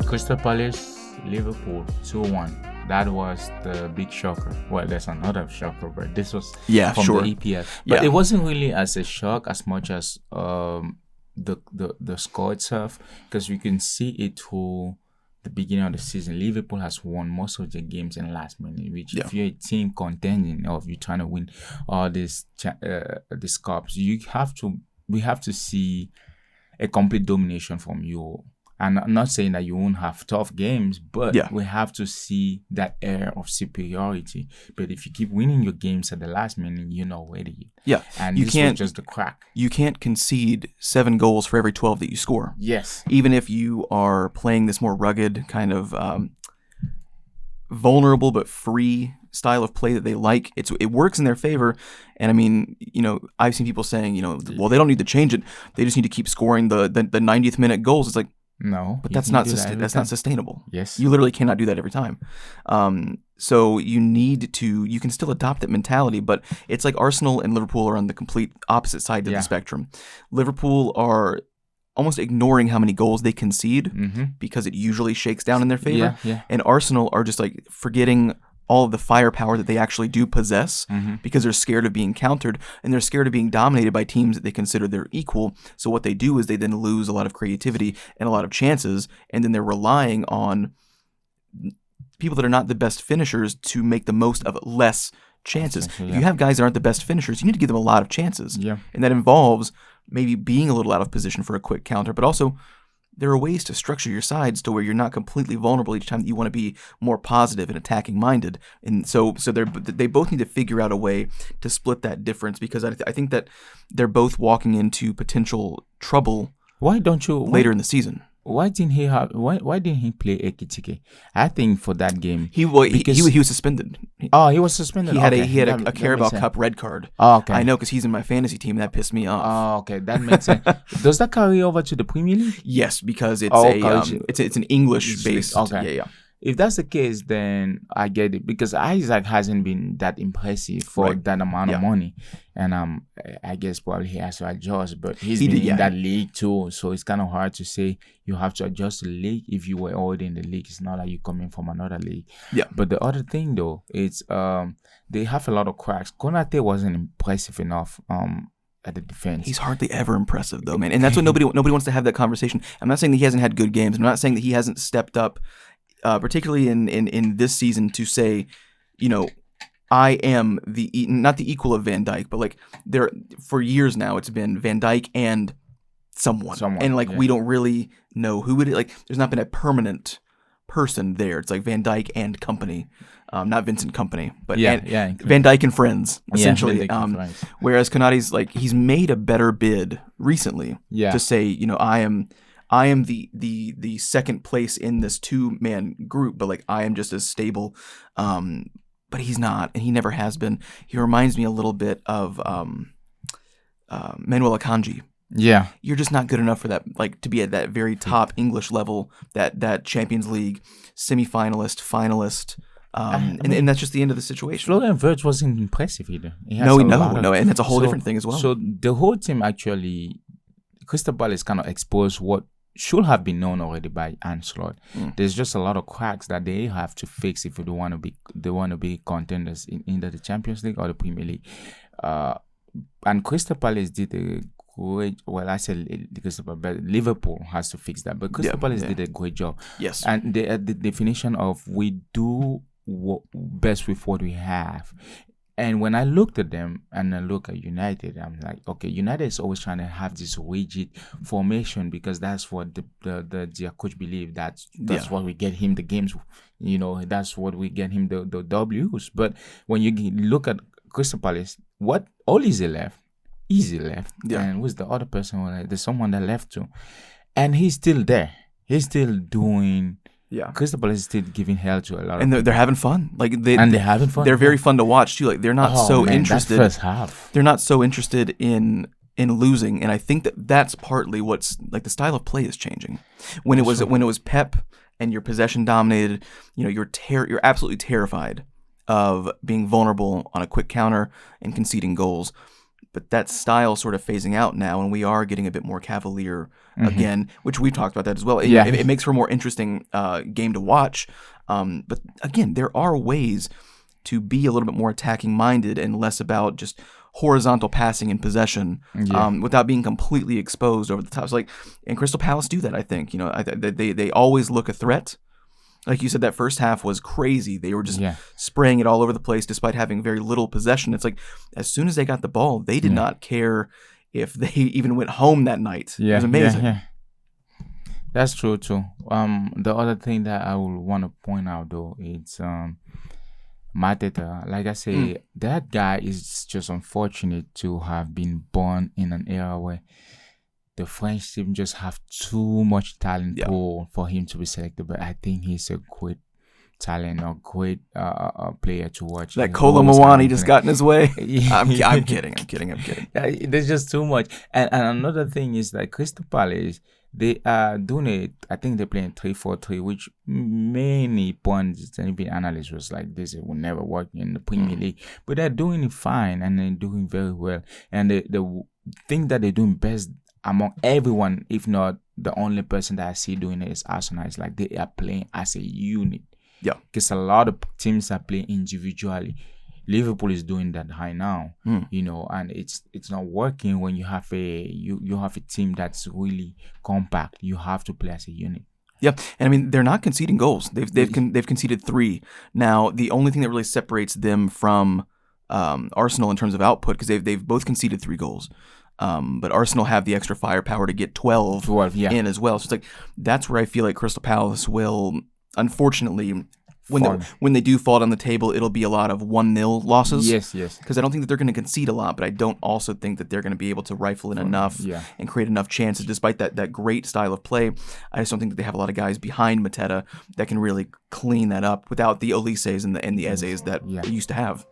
Crystal Palace, Liverpool, 2-1. That was the big shocker. Well, there's another shocker, but this was from the EPL. But it wasn't really as a shock as much as the score itself, because we can see it through the beginning of the season. Liverpool has won most of the games in the last minute, which if you're a team contending or if you're trying to win all these cups, we have to see a complete domination from you. And I'm not saying that you won't have tough games, but we have to see that air of superiority. But if you keep winning your games at the last minute, you're not ready. Yeah. And this was just the crack. You can't concede 7 goals for every 12 that you score. Yes. Even if you are playing this more rugged, kind of vulnerable but free style of play that they like, it works in their favor. And I mean, I've seen people saying, well, they don't need to change it. They just need to keep scoring the 90th minute goals. It's like, no, but that's not not sustainable. Yes, you literally cannot do that every time. So you can still adopt that mentality, but it's like Arsenal and Liverpool are on the complete opposite side of the spectrum. Liverpool are almost ignoring how many goals they concede because it usually shakes down in their favor. And Arsenal are just like forgetting all of the firepower that they actually do possess because they're scared of being countered and they're scared of being dominated by teams that they consider their equal. So what they do is they then lose a lot of creativity and a lot of chances, and then they're relying on people that are not the best finishers to make the most of less chances. If you have guys that aren't the best finishers, you need to give them a lot of chances. And that involves maybe being a little out of position for a quick counter, but also there are ways to structure your sides to where you're not completely vulnerable each time that you want to be more positive and attacking minded. And so they both need to figure out a way to split that difference, because I think that they're both walking into potential trouble. Later in the season? Why didn't he play Ekitike? I think for that game he was suspended. He was suspended. He had a Carabao Cup red card. Oh, okay. I know, because he's in my fantasy team. That pissed me off. Oh, okay, that makes sense. Does that carry over to the Premier League? Yes, because it's it's an English based. Okay. Yeah. If that's the case, then I get it, because Isaac hasn't been that impressive for that amount of money, and I guess probably he has to adjust. But he's been in that league too, so it's kind of hard to say you have to adjust to the league if you were already in the league. It's not like you're coming from another league. Yeah. But the other thing though, it's they have a lot of cracks. Konate wasn't impressive enough. At the defense, he's hardly ever impressive though, man, and that's what nobody wants to have that conversation. I'm not saying that he hasn't had good games. I'm not saying that he hasn't stepped up. Particularly in this season, to say, I am not the equal of Van Dijk, but like there for years now it's been Van Dijk and someone. And we don't really know who it is. Like there's not been a permanent person there. It's like Van Dijk and company, not Vincent Company, but Van Dijk and friends essentially. Whereas Konate's he's made a better bid recently to say, I am the second place in this 2-man group, but I am just as stable. But he's not, and he never has been. He reminds me a little bit of Manuel Akanji. Yeah, you're just not good enough for that, to be at that very top English level, that Champions League semi-finalist, finalist. And that's just the end of the situation. Florian Wirtz wasn't impressive either. No, and that's a whole different thing as well. So the whole team actually, Crystal Palace kind of exposed what should have been known already by Ancelotti. There's just a lot of cracks that they have to fix if they want to be contenders in either the Champions League or the Premier League. And Crystal Palace did a great. Well, I said Crystal Palace, but Liverpool has to fix that. But Crystal Palace did a great job. Yes, and the definition of we do best with what we have. And when I looked at them and I look at United, I'm like, okay, United is always trying to have this rigid formation because that's what their coach believed. That's what we get him the games, that's what we get him the W's. But when you look at Crystal Palace, what all Easy left, and who's the other person? There's someone that left too, and he's still there. He's still doing. Yeah, Crystal Palace is still giving hell to a lot of people. They're having fun. They're having fun. They're very fun to watch too. They're not interested. That first half. They're not so interested in losing, and I think that's partly what's the style of play is changing. When it was Pep and your possession dominated, you're absolutely terrified of being vulnerable on a quick counter and conceding goals. but that style sort of phasing out now, and we are getting a bit more cavalier again, which we've talked about that as well. It makes for a more interesting game to watch. But again, there are ways to be a little bit more attacking minded and less about just horizontal passing and possession without being completely exposed over the top. So and Crystal Palace do that, I think. They always look a threat. Like you said, that first half was crazy. They were just spraying it all over the place despite having very little possession. It's like as soon as they got the ball, they did not care if they even went home that night. It was amazing. Yeah. That's true too. The other thing that I would want to point out though is Mateta. Like I say, that guy is just unfortunate to have been born in an era where the French team just have too much talent pool for him to be selected. But I think he's a great talent or great player to watch. That Kolo Muani just got in his way. I'm kidding. There's just too much. And another thing is that Crystal Palace, they are doing it. I think they're playing 3-4-3, which many points and even analysts was like, this will never work in the Premier League. But they're doing it fine and they're doing very well. And the thing that they're doing best among everyone, if not the only person that I see doing it, is Arsenal. It's like they are playing as a unit. Yeah. Because a lot of teams are playing individually. Liverpool is doing that high now, and it's not working when you have a team that's really compact. You have to play as a unit. Yeah, and I mean they're not conceding goals. They've conceded 3. Now the only thing that really separates them from Arsenal in terms of output, because they've both conceded 3 goals. But Arsenal have the extra firepower to get 12 in as well. So it's like that's where I feel like Crystal Palace will, unfortunately, when they do fall down the table, it'll be a lot of 1-0 losses. Yes. Because I don't think that they're going to concede a lot, but I don't also think that they're going to be able to rifle in enough and create enough chances. Despite that great style of play, I just don't think that they have a lot of guys behind Mateta that can really clean that up without the Olises and the Ezes that they used to have.